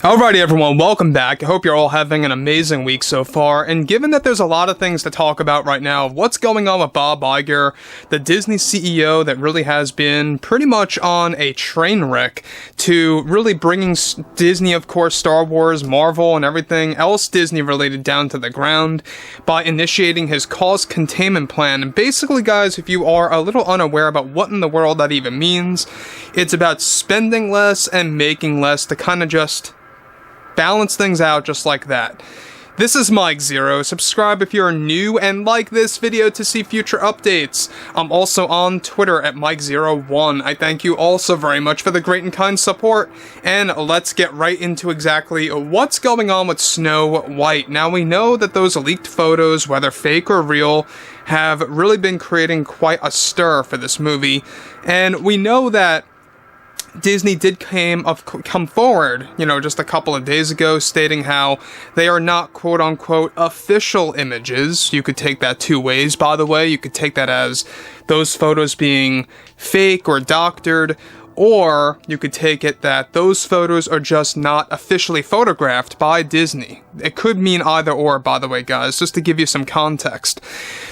Alrighty everyone, welcome back. I hope you're all having an amazing week so far, and given that there's a lot of things to talk about right now, what's going on with Bob Iger, the Disney CEO that really has been pretty much on a train wreck to really bringing Disney, of course, Star Wars, Marvel, and everything else Disney related down to the ground by initiating his cost containment plan. And basically, guys, if you are a little unaware about what in the world that even means, it's about spending less and making less to kind of just balance things out just like that. This is Mike Zero. Subscribe if you're new and like this video to see future updates. I'm also on Twitter at Mike01. I thank you all so very much for the great and kind support. And let's get right into exactly what's going on with Snow White. Now we know that those leaked photos, whether fake or real, have really been creating quite a stir for this movie. And we know that Disney did come forward, just a couple of days ago, stating how they are not quote-unquote official images. You could take that two ways, by the way. You could take that as those photos being fake or doctored, or you could take it that those photos are just not officially photographed by Disney. It could mean either or, by the way, guys, just to give you some context.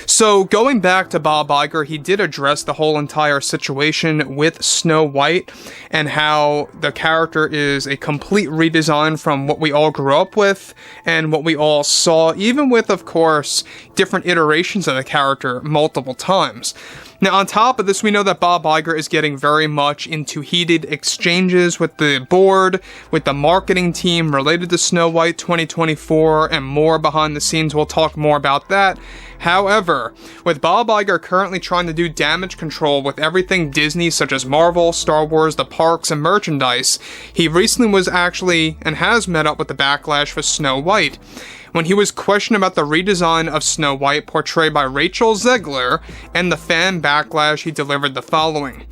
So, going back to Bob Iger, he did address the whole entire situation with Snow White and how the character is a complete redesign from what we all grew up with and what we all saw, even with, of course, different iterations of the character multiple times. Now, on top of this, we know that Bob Iger is getting very much into heated exchanges with the board, with the marketing team related to Snow White 2024, and more behind the scenes. We'll talk more about that. However, with Bob Iger currently trying to do damage control with everything Disney, such as Marvel, Star Wars, the parks, and merchandise, he recently was actually, and has met up with the Backlash for Snow White. When he was questioned about the redesign of Snow White portrayed by Rachel Zegler and the fan backlash, he delivered the following.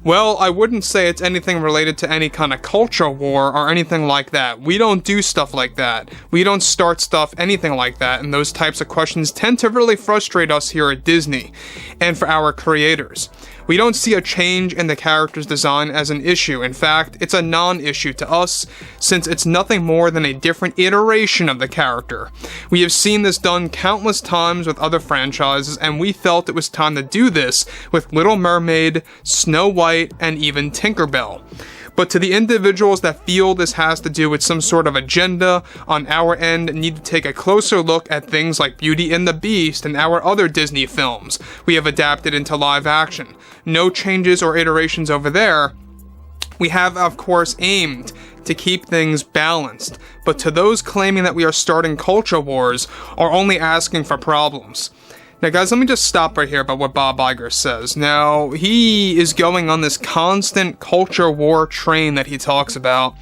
Well, I wouldn't say it's anything related to any kind of culture war or anything like that. We don't do stuff like that. We don't start stuff, anything like that, and those types of questions tend to really frustrate us here at Disney and for our creators. We don't see a change in the character's design as an issue. In fact, it's a non-issue to us, since it's nothing more than a different iteration of the character. We have seen this done countless times with other franchises, and we felt it was time to do this with Little Mermaid, Snow White, and even Tinkerbell. But to the individuals that feel this has to do with some sort of agenda on our end, need to take a closer look at things like Beauty and the Beast and our other Disney films we have adapted into live action. No changes or iterations over there. We have, of course, aimed to keep things balanced, but to those claiming that we are starting culture wars are only asking for problems. Now, guys, let me just stop right here about what Bob Iger says. Now, he is going on this constant culture war train that he talks about,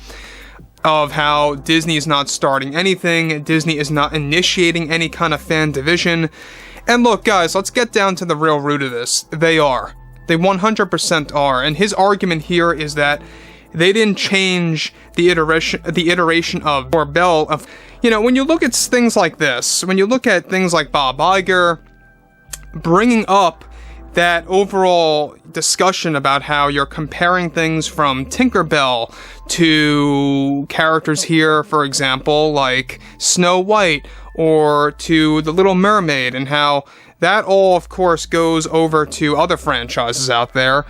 of how Disney is not starting anything, Disney is not initiating any kind of fan division. And look, guys, let's get down to the real root of this. They are. They 100% are. And his argument here is that they didn't change the iteration of Bell. When you look at things like this, when you look at things like Bob Iger bringing up that overall discussion about how you're comparing things from Tinkerbell to characters here, for example, like Snow White, or to The Little Mermaid, and how that all, of course, goes over to other franchises out there.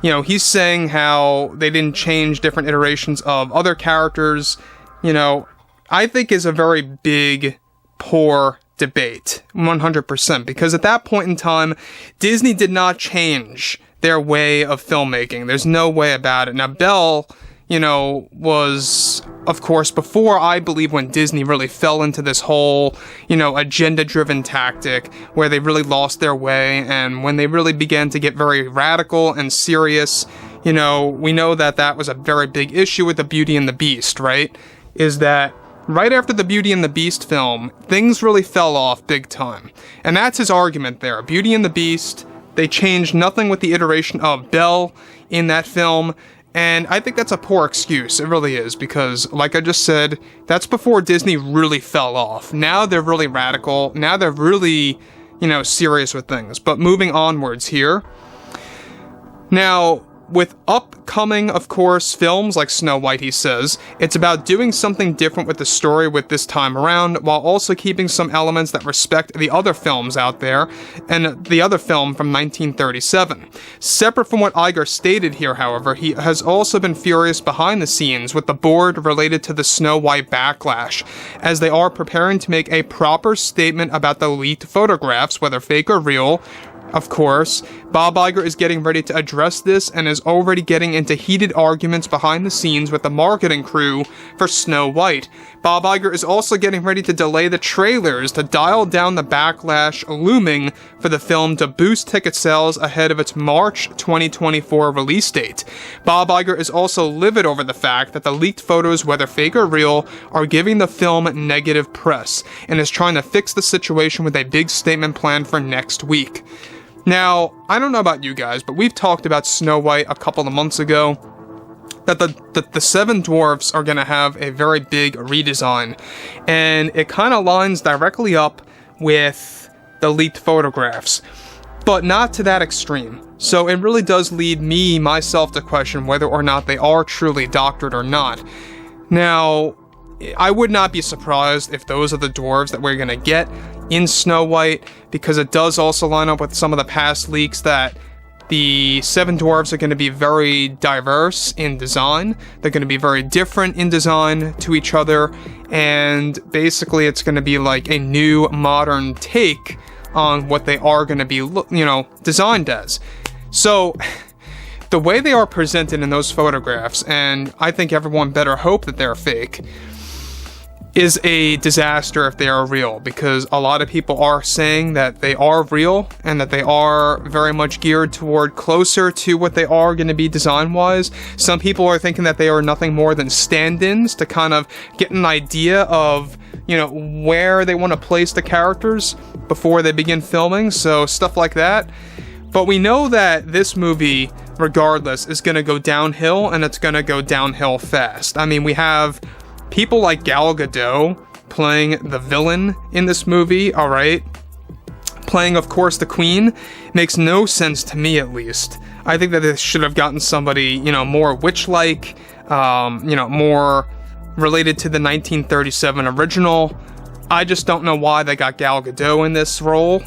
He's saying how they didn't change different iterations of other characters, I think is a very big, poor debate, 100%, because at that point in time, Disney did not change their way of filmmaking. There's no way about it. Now, Belle, was, of course, before, I believe, when Disney really fell into this whole, agenda-driven tactic where they really lost their way, and when they really began to get very radical and serious, we know that that was a very big issue with the Beauty and the Beast, right? Is that right after the Beauty and the Beast film, things really fell off big time. And that's his argument there. Beauty and the Beast, they changed nothing with the iteration of Belle in that film, and I think that's a poor excuse. It really is, because, like I just said, that's before Disney really fell off. Now they're really radical. Now they're really, serious with things. But moving onwards here. Now, with upcoming, of course, films like Snow White, he says, it's about doing something different with the story with this time around, while also keeping some elements that respect the other films out there, and the other film from 1937. Separate from what Iger stated here, however, he has also been furious behind the scenes with the board related to the Snow White backlash, as they are preparing to make a proper statement about the leaked photographs, whether fake or real. Of course, Bob Iger is getting ready to address this and is already getting into heated arguments behind the scenes with the marketing crew for Snow White. Bob Iger is also getting ready to delay the trailers to dial down the backlash looming for the film to boost ticket sales ahead of its March 2024 release date. Bob Iger is also livid over the fact that the leaked photos, whether fake or real, are giving the film negative press, and is trying to fix the situation with a big statement planned for next week. Now, I don't know about you guys, but we've talked about Snow White a couple of months ago, that the seven dwarfs are going to have a very big redesign, and it kind of lines directly up with the leaked photographs, but not to that extreme. So it really does lead myself to question whether or not they are truly doctored or not. Now, I would not be surprised if those are the dwarves that we're going to get in Snow White, because it does also line up with some of the past leaks that the seven dwarves are going to be very diverse in design. They're going to be very different in design to each other, and basically it's going to be like a new modern take on what they are going to be, designed as. So the way they are presented in those photographs, and I think everyone better hope that they're fake, is a disaster if they are real, because a lot of people are saying that they are real and that they are very much geared toward closer to what they are going to be design-wise. Some people are thinking that they are nothing more than stand-ins to kind of get an idea of, where they want to place the characters before they begin filming, so stuff like that. But we know that this movie, regardless, is going to go downhill, and it's going to go downhill fast. I mean, we have people like Gal Gadot playing the villain in this movie, alright? Playing, of course, the Queen. Makes no sense to me, at least. I think that they should have gotten somebody, more witch-like, more related to the 1937 original. I just don't know why they got Gal Gadot in this role.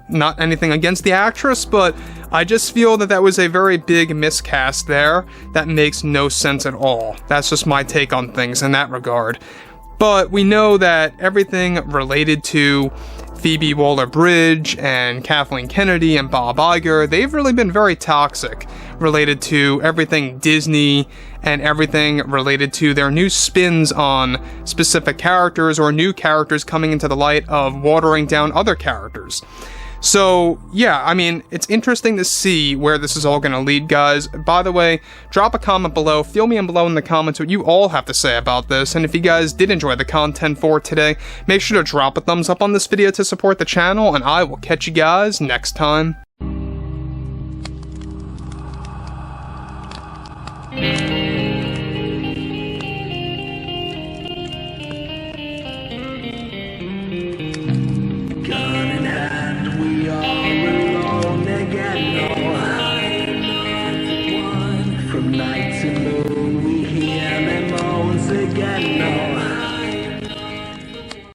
Not anything against the actress, but I just feel that was a very big miscast there that makes no sense at all. That's just my take on things in that regard. But we know that everything related to Phoebe Waller-Bridge and Kathleen Kennedy and Bob Iger, they've really been very toxic related to everything Disney and everything related to their new spins on specific characters or new characters coming into the light of watering down other characters. So, yeah, I mean, it's interesting to see where this is all going to lead, guys. By the way, drop a comment below, feel me in below in the comments what you all have to say about this, and if you guys did enjoy the content for today, make sure to drop a thumbs up on this video to support the channel, and I will catch you guys next time. From night to